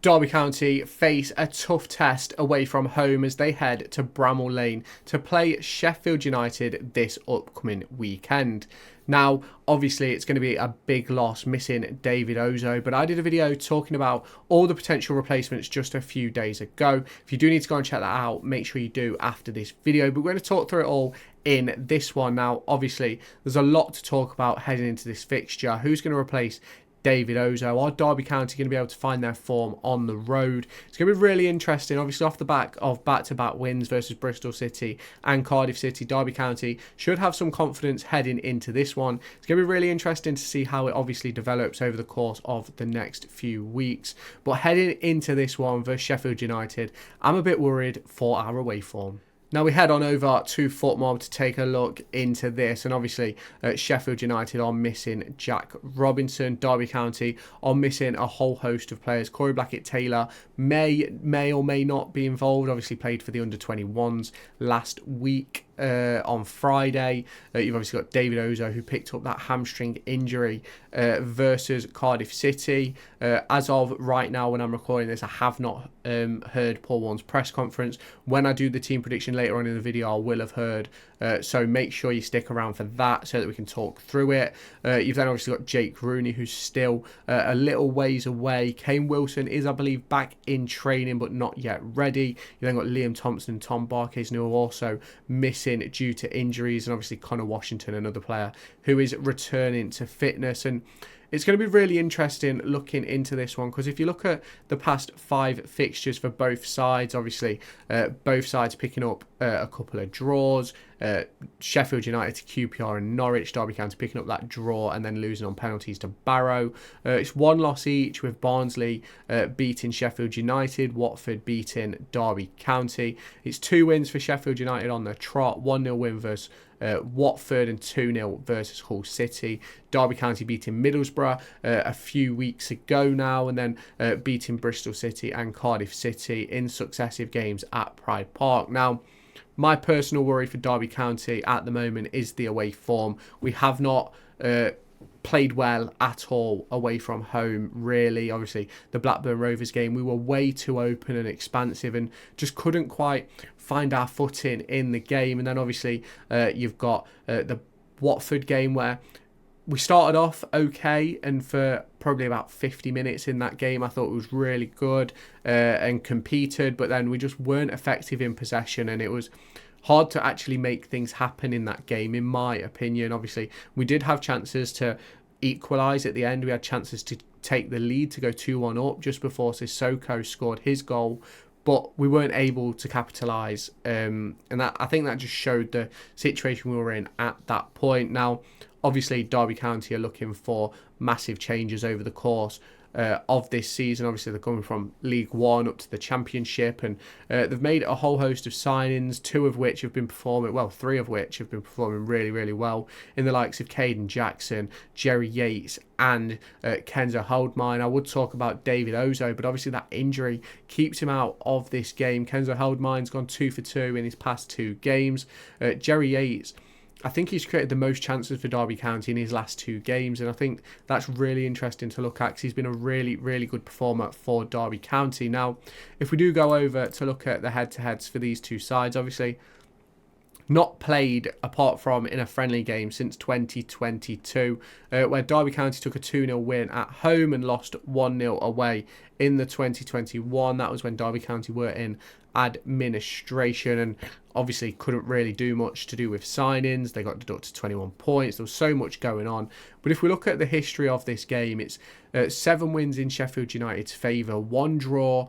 Derby County face a tough test away from home as they head to Bramall Lane to play Sheffield United this upcoming weekend. Now, obviously, it's going to be a big loss missing David Ozoh, but I did a video talking about all the potential replacements just a few days ago. If you do need to go and check that out, make sure you do after this video. But we're going to talk through it all in this one. Now, obviously, there's a lot to talk about heading into this fixture. Who's going to replace David Ozoh? Are Derby County going to be able to find their form on the road? It's going to be really interesting. Obviously, off the back of back-to-back wins versus Bristol City and Cardiff City, Derby County should have some confidence heading into this one. It's going to be really interesting to see how it obviously develops over the course of the next few weeks. But heading into this one versus Sheffield United, I'm a bit worried for our away form. Now we head on over to Footmob to take a look into this, and obviously Sheffield United are missing Jack Robinson. Derby County are missing a whole host of players. Corey Blackett-Taylor may or may not be involved. Obviously played for the under-21s last week. On Friday, you've obviously got David Ozoh, who picked up that hamstring injury versus Cardiff City. As of right now, when I'm recording this, I have not heard Paul Warne's press conference. When I do the team prediction later on in the video, I will have heard. So make sure you stick around for that so that we can talk through it. You've then obviously got Jake Rooney, who's still a little ways away. Kane Wilson is, I believe, back in training, but not yet ready. You then got Liam Thompson and Tom Barkhuizen, who are also missing due to injuries, and obviously Connor Washington, another player who is returning to fitness. And it's going to be really interesting looking into this one, because if you look at the past 5 fixtures for both sides, obviously both sides picking up a couple of draws. Sheffield United to QPR and Norwich, Derby County picking up that draw and then losing on penalties to Barrow. It's 1 loss each, with Barnsley beating Sheffield United, Watford beating Derby County. It's 2 wins for Sheffield United on the trot, 1-0 win versus Watford and 2-0 versus Hull City. Derby County beating Middlesbrough a few weeks ago now, and then beating Bristol City and Cardiff City in successive games at Pride Park. Now, my personal worry for Derby County at the moment is the away form. We have not played well at all away from home, really. Obviously, the Blackburn Rovers game, we were way too open and expansive and just couldn't quite find our footing in the game. And then obviously you've got the Watford game, where we started off okay, and for probably about 50 minutes in that game, I thought it was really good and competed, but then we just weren't effective in possession, and it was hard to actually make things happen in that game, in my opinion. Obviously, we did have chances to equalise at the end. We had chances to take the lead, to go 2-1 up just before Sissoko scored his goal, but we weren't able to capitalise. And that, I think that just showed the situation we were in at that point. Now, obviously, Derby County are looking for massive changes over the course of this season. Obviously, they're coming from League One up to the Championship, and they've made a whole host of signings, 3 of which have been performing really, really well, in the likes of Caden Jackson, Jerry Yates and Kenzo Holdmine. I would talk about David Ozoh, but obviously that injury keeps him out of this game. Kenzo Holdmine's gone 2 for 2 in his past 2 games. Jerry Yates, I think he's created the most chances for Derby County in his last 2 games, and I think that's really interesting to look at, because he's been a really, really good performer for Derby County. Now, if we do go over to look at the head-to-heads for these 2 sides, obviously not played apart from in a friendly game since 2022, where Derby County took a 2-0 win at home and lost 1-0 away in the 2021. That was when Derby County were in administration and obviously couldn't really do much to do with signings. They got deducted 21 points. There was so much going on. But if we look at the history of this game, it's 7 wins in Sheffield United's favour, 1 draw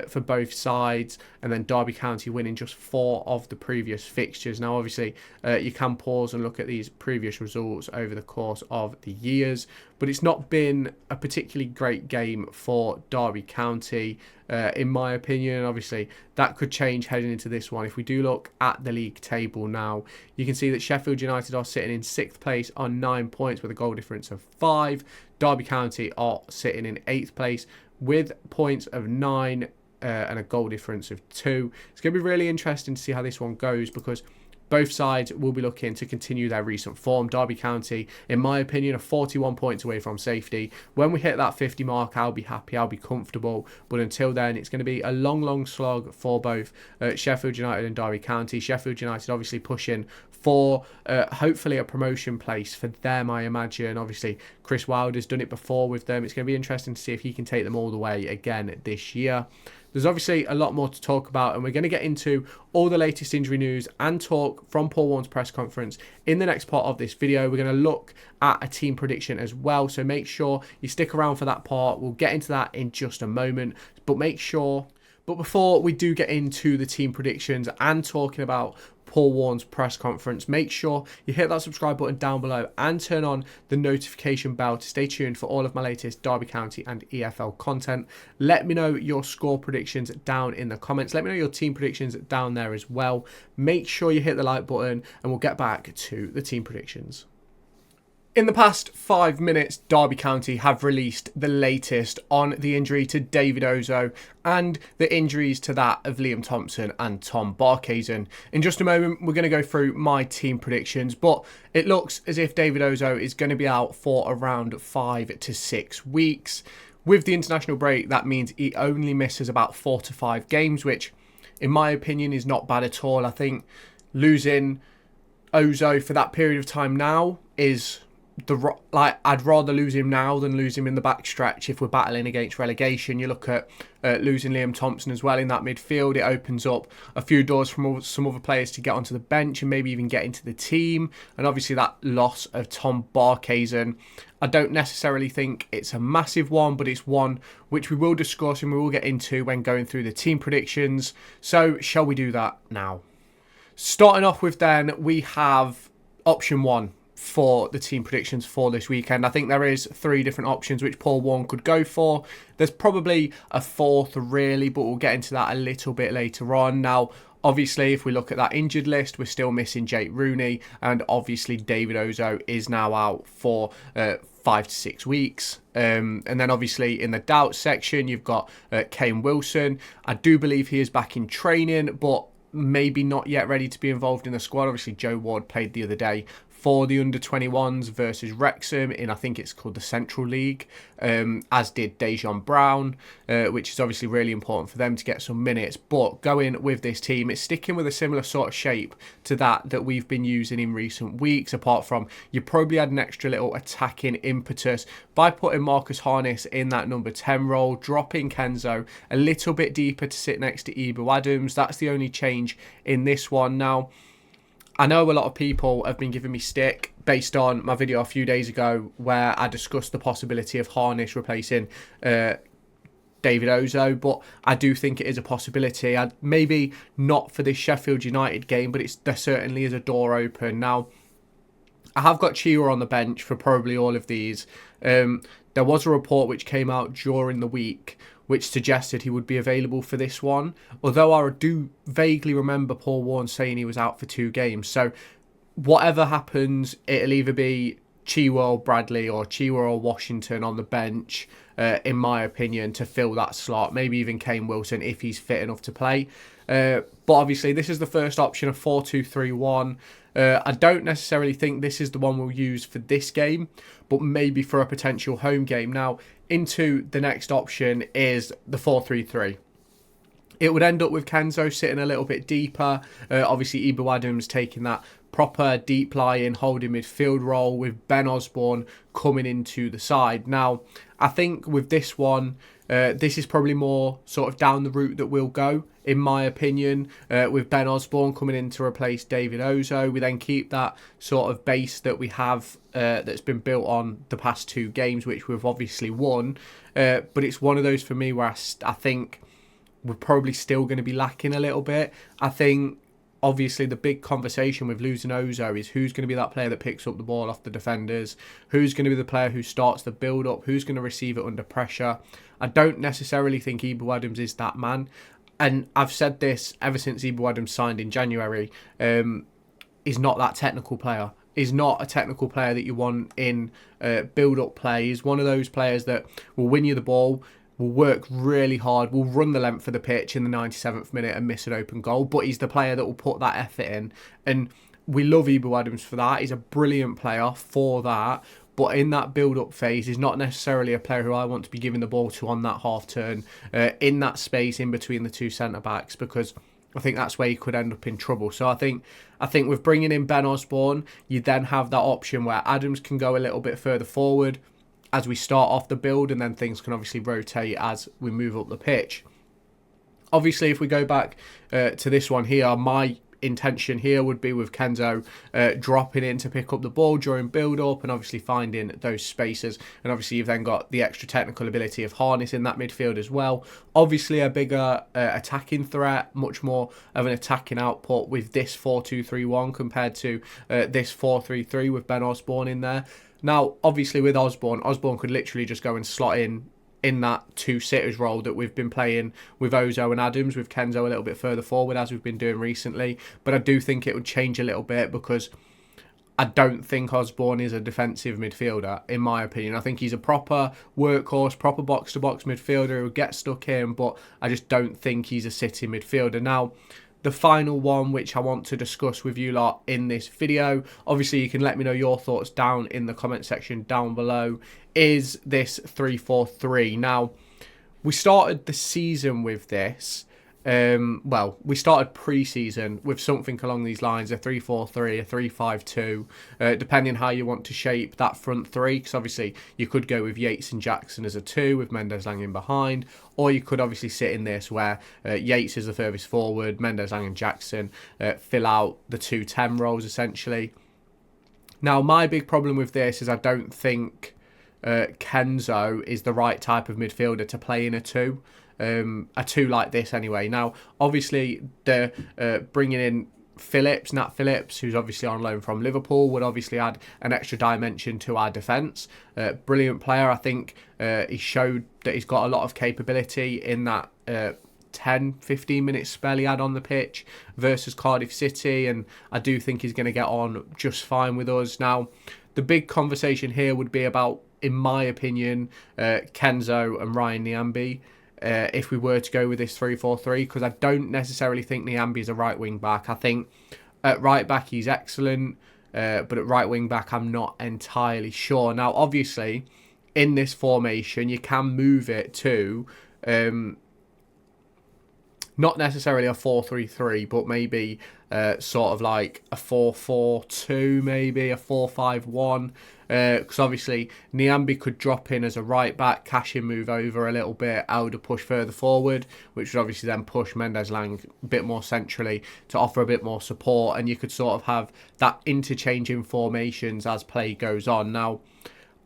for both sides, and then Derby County winning just 4 of the previous fixtures. Now, obviously, you can pause and look at these previous results over the course of the years, but it's not been a particularly great game for Derby County, in my opinion. Obviously, that could change heading into this one. If we do look at the league table now, you can see that Sheffield United are sitting in 6th place on 9 points with a goal difference of 5. Derby County are sitting in 8th place with points of 9 and a goal difference of 2. It's going to be really interesting to see how this one goes, because Both sides will be looking to continue their recent form. Derby County, in my opinion, are 41 points away from safety. When we hit that 50 mark, I'll be happy, I'll be comfortable. But until then, it's going to be a long slog for both Sheffield United and Derby County. Sheffield United obviously pushing for hopefully a promotion place for them, I imagine. Obviously, Chris Wilder's done it before with them. It's going to be interesting to see if he can take them all the way again this year. There's obviously a lot more to talk about, and we're going to get into all the latest injury news and talk from Paul Warne's press conference in the next part of this video. We're going to look at a team prediction as well, so make sure you stick around for that part. We'll get into that in just a moment, but before we do get into the team predictions and talking about Paul Warne's press conference, make sure you hit that subscribe button down below and turn on the notification bell to stay tuned for all of my latest Derby County and EFL content. Let me know your score predictions down in the comments. Let me know your team predictions down there as well. Make sure you hit the like button and we'll get back to the team predictions. In the past 5 minutes, Derby County have released the latest on the injury to David Ozoh and the injuries to that of Liam Thompson and Tom Barkhuizen. In just a moment, we're going to go through my team predictions, but it looks as if David Ozoh is going to be out for around 5 to 6 weeks. With the international break, that means he only misses about 4 to 5 games, which, in my opinion, is not bad at all. I think losing Ozoh for that period of time now is... I'd rather lose him now than lose him in the backstretch if we're battling against relegation. You look at losing Liam Thompson as well in that midfield. It opens up a few doors from some other players to get onto the bench and maybe even get into the team. And obviously that loss of Tom Barkhuizen, I don't necessarily think it's a massive one, but it's one which we will discuss and we will get into when going through the team predictions. So shall we do that now? Starting off with then, we have option 1 for the team predictions for this weekend. I think there is 3 different options which Paul Warne could go for. There's probably a 4th really, but we'll get into that a little bit later on. Now, obviously, if we look at that injured list, we're still missing Jake Rooney, and obviously David Ozoh is now out for 5 to 6 weeks. And then obviously in the doubt section, you've got Kane Wilson. I do believe he is back in training, but maybe not yet ready to be involved in the squad. Obviously, Joe Ward played the other day for the under-21s versus Wrexham in, I think it's called the Central League, as did Dejan Brown, which is obviously really important for them to get some minutes. But going with this team, it's sticking with a similar sort of shape to that we've been using in recent weeks, apart from you probably had an extra little attacking impetus by putting Marcus Harness in that number 10 role, dropping Kenzo a little bit deeper to sit next to Ibu Adams. That's the only change in this one. Now, I know a lot of people have been giving me stick based on my video a few days ago where I discussed the possibility of Harness replacing David Ozoh, but I do think it is a possibility. Maybe not for this Sheffield United game, but there certainly is a door open. Now, I have got Chira on the bench for probably all of these. There was a report which came out during the week which suggested he would be available for this one. Although I do vaguely remember Paul Warne saying he was out for 2 games. So whatever happens, it'll either be Chilwell Bradley or Chilwell Washington on the bench, in my opinion, to fill that slot. Maybe even Kane Wilson if he's fit enough to play. But obviously this is the first option of 4-2-3-1. I don't necessarily think this is the one we'll use for this game, but maybe for a potential home game. Now, into the next option is the 4-3-3. It would end up with Kenzo sitting a little bit deeper. Obviously, Ibu Adams taking that proper deep lying holding midfield role with Ben Osborn coming into the side. Now, I think with this one, this is probably more sort of down the route that we'll go, in my opinion, with Ben Osborn coming in to replace David Ozoh. We then keep that sort of base that we have that's been built on the past 2 games, which we've obviously won. But it's one of those for me where I think we're probably still going to be lacking a little bit. I think obviously the big conversation with losing Ozoh is who's going to be that player that picks up the ball off the defenders, who's going to be the player who starts the build-up, who's going to receive it under pressure. I don't necessarily think Ibu Adams is that man. And I've said this ever since Ibu Adams signed in January. He's not that technical player. He's not a technical player that you want in build-up play. He's one of those players that will win you the ball, will work really hard, will run the length of the pitch in the 97th minute and miss an open goal, but he's the player that will put that effort in. And we love Ibu Adams for that. He's a brilliant player for that. But in that build-up phase, he's not necessarily a player who I want to be giving the ball to on that half turn, in that space in between the two centre-backs, because I think that's where you could end up in trouble. So I think with bringing in Ben Osborn, you then have that option where Adams can go a little bit further forward as we start off the build, and then things can obviously rotate as we move up the pitch. Obviously, if we go back to this one here, my intention here would be with Kenzo dropping in to pick up the ball during build-up and obviously finding those spaces. And obviously you've then got the extra technical ability of Harness in that midfield as well. Obviously a bigger attacking threat, much more of an attacking output with this 4-2-3-1 compared to this 4-3-3 with Ben Osborn in there. Now, obviously with Osborn could literally just go and slot in that two sitters role that we've been playing with Ozoh and Adams, with Kenzo a little bit further forward as we've been doing recently. But I do think it would change a little bit, because I don't think Osborn is a defensive midfielder, in my opinion. I think he's a proper workhorse, proper box-to-box midfielder who gets stuck in, but I just don't think he's a sitting midfielder. Now, the final one, which I want to discuss with you lot in this video, obviously you can let me know your thoughts down in the comment section down below, is this 3-4-3. Now, we started the season with this. We started pre-season with something along these lines, a 3-4-3, a 3-5-2, depending how you want to shape that front three, because obviously you could go with Yates and Jackson as a 2 with Mendez-Laing in behind, or you could obviously sit in this where Yates is the furthest forward, Mendez-Laing and Jackson fill out the 2-10 roles essentially. Now, my big problem with this is I don't think Kenzo is the right type of midfielder to play in a 2. A 2 like this anyway. Now, obviously, the bringing in Nat Phillips, who's obviously on loan from Liverpool, would obviously add an extra dimension to our defence. Brilliant player. I think he showed that he's got a lot of capability in that 10-15 minute spell he had on the pitch versus Cardiff City, and I do think he's going to get on just fine with us. Now, the big conversation here would be about, in my opinion, Kenzo and Ryan Nyambe. If we were to go with this 3-4-3, because I don't necessarily think Nyambe is a right wing back. I think at right back he's excellent, but at right wing back I'm not entirely sure. Now, obviously, in this formation you can move it to not necessarily a 4-3-3, but maybe sort of like a 4-4-2, maybe a 4-5-1. Because obviously Nyambe could drop in as a right back, Cashin move over a little bit, Elder push further forward, which would obviously then push Mendez-Laing a bit more centrally to offer a bit more support, and you could sort of have that interchange in formations as play goes on. Now,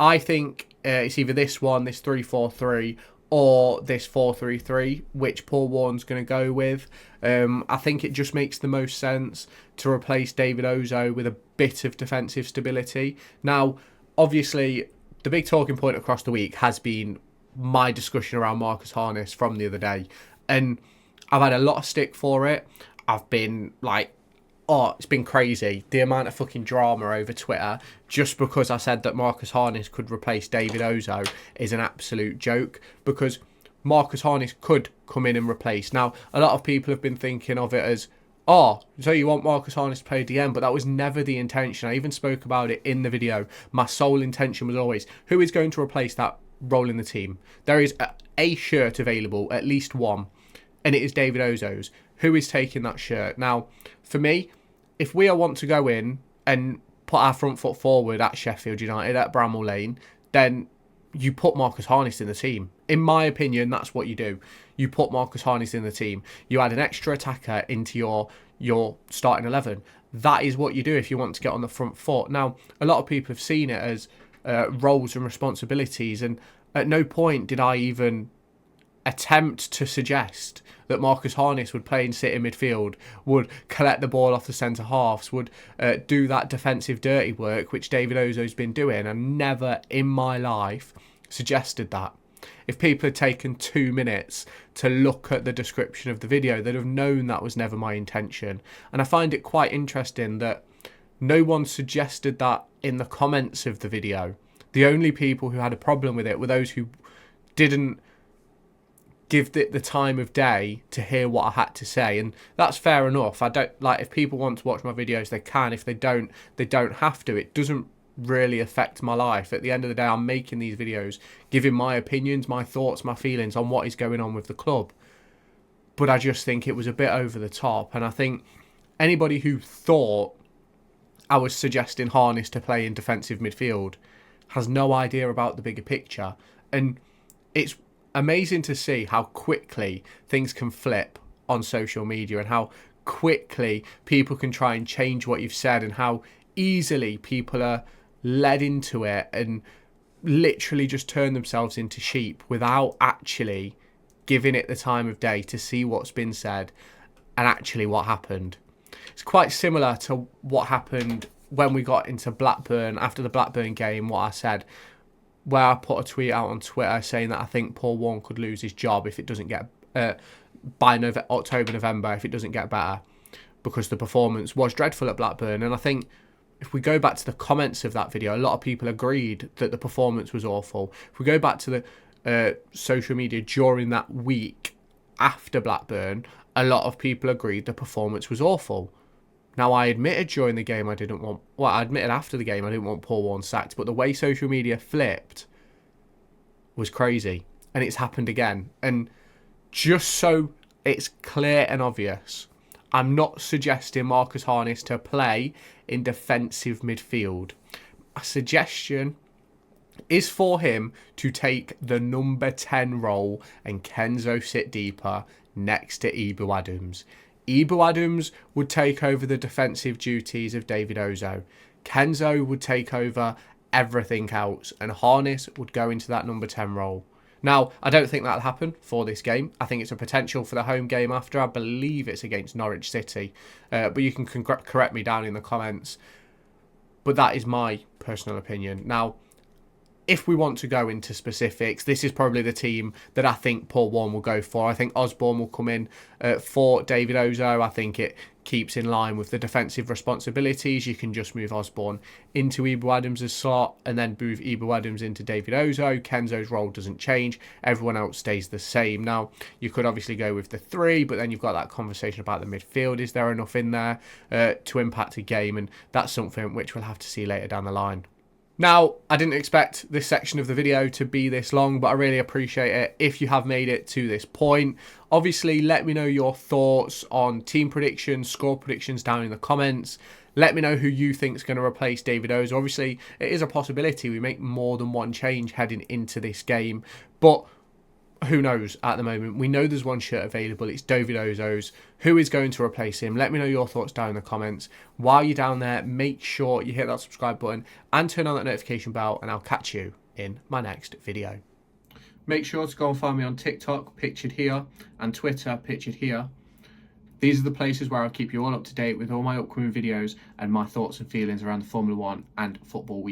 I think it's either this one, this 3-4-3, or this 4-3-3, which Paul Warne's going to go with. I think it just makes the most sense to replace David Ozoh with a bit of defensive stability. Now, obviously, the big talking point across the week has been my discussion around Marcus Harness from the other day. And I've had a lot of stick for it. I've been like, oh, it's been crazy, the amount of fucking drama over Twitter just because I said that Marcus Harness could replace David Ozoh is an absolute joke, because Marcus Harness could come in and replace. Now, a lot of people have been thinking of it as, oh, so you want Marcus Harness to play DM, but that was never the intention. I even spoke about it in the video. My sole intention was always, who is going to replace that role in the team? There is a shirt available, at least one, and it is David Ozoh's. Who is taking that shirt? Now, for me, if we want to go in and put our front foot forward at Sheffield United, at Brammel Lane, then you put Marcus Harness in the team. In my opinion, that's what you do. You put Marcus Harness in the team. You add an extra attacker into your starting 11. That is what you do if you want to get on the front foot. Now, a lot of people have seen it as roles and responsibilities, and at no point did I even attempt to suggest that Marcus Harness would play and sit in midfield, would collect the ball off the centre halves, would do that defensive dirty work which David Ozoh's been doing. I never in my life suggested that. If people had taken 2 minutes to look at the description of the video, they'd have known that was never my intention. And I find it quite interesting that no one suggested that in the comments of the video. The only people who had a problem with it were those who didn't give it the time of day to hear what I had to say, and that's fair enough. I don't like, if people want to watch my videos, they can. If they don't have to. It doesn't really affect my life. At the end of the day, I'm making these videos, giving my opinions, my thoughts, my feelings on what is going on with the club. But I just think it was a bit over the top, and I think anybody who thought I was suggesting Harness to play in defensive midfield has no idea about the bigger picture. And it's amazing to see how quickly things can flip on social media, and how quickly people can try and change what you've said, and how easily people are led into it and literally just turn themselves into sheep without actually giving it the time of day to see what's been said and actually what happened. It's quite similar to what happened when we got into Blackburn after the Blackburn game, what I said, where I put a tweet out on Twitter saying that I think Paul Warne could lose his job if it doesn't get by October, November, if it doesn't get better, because the performance was dreadful at Blackburn. And I think if we go back to the comments of that video, a lot of people agreed that the performance was awful. If we go back to the social media during that week after Blackburn, a lot of people agreed the performance was awful. Now, I admitted during the game I admitted after the game I didn't want Paul Warne sacked, but the way social media flipped was crazy, and it's happened again. And just so it's clear and obvious, I'm not suggesting Marcus Harness to play in defensive midfield. A suggestion is for him to take the number 10 role and Kenzo sit deeper next to Ibu Adams. Ibu Adams would take over the defensive duties of David Ozoh. Kenzo would take over everything else, and Harness would go into that number 10 role. Now, I don't think that'll happen for this game. I think it's a potential for the home game after. I believe it's against Norwich City. But you can correct me down in the comments. But that is my personal opinion. Now, if we want to go into specifics, this is probably the team that I think Paul Warne will go for. I think Osborn will come in for David Ozoh. I think it keeps in line with the defensive responsibilities. You can just move Osborn into Ibu Adams' slot and then move Ibu Adams into David Ozoh. Kenzo's role doesn't change. Everyone else stays the same. Now, you could obviously go with the 3, but then you've got that conversation about the midfield. Is there enough in there to impact a game? And that's something which we'll have to see later down the line. Now, I didn't expect this section of the video to be this long, but I really appreciate it if you have made it to this point. Obviously, let me know your thoughts on team predictions, score predictions down in the comments. Let me know who you think is going to replace David Ozoh. Obviously, it is a possibility we make more than one change heading into this game, but who knows at the moment. We know there's one shirt available. It's David Ozoh's. Who is going to replace him? Let me know your thoughts down in the comments. While you're down there, make sure you hit that subscribe button and turn on that notification bell, and I'll catch you in my next video. Make sure to go and find me on TikTok, pictured here, and Twitter, pictured here. These are the places where I'll keep you all up to date with all my upcoming videos and my thoughts and feelings around the Formula 1 and football week.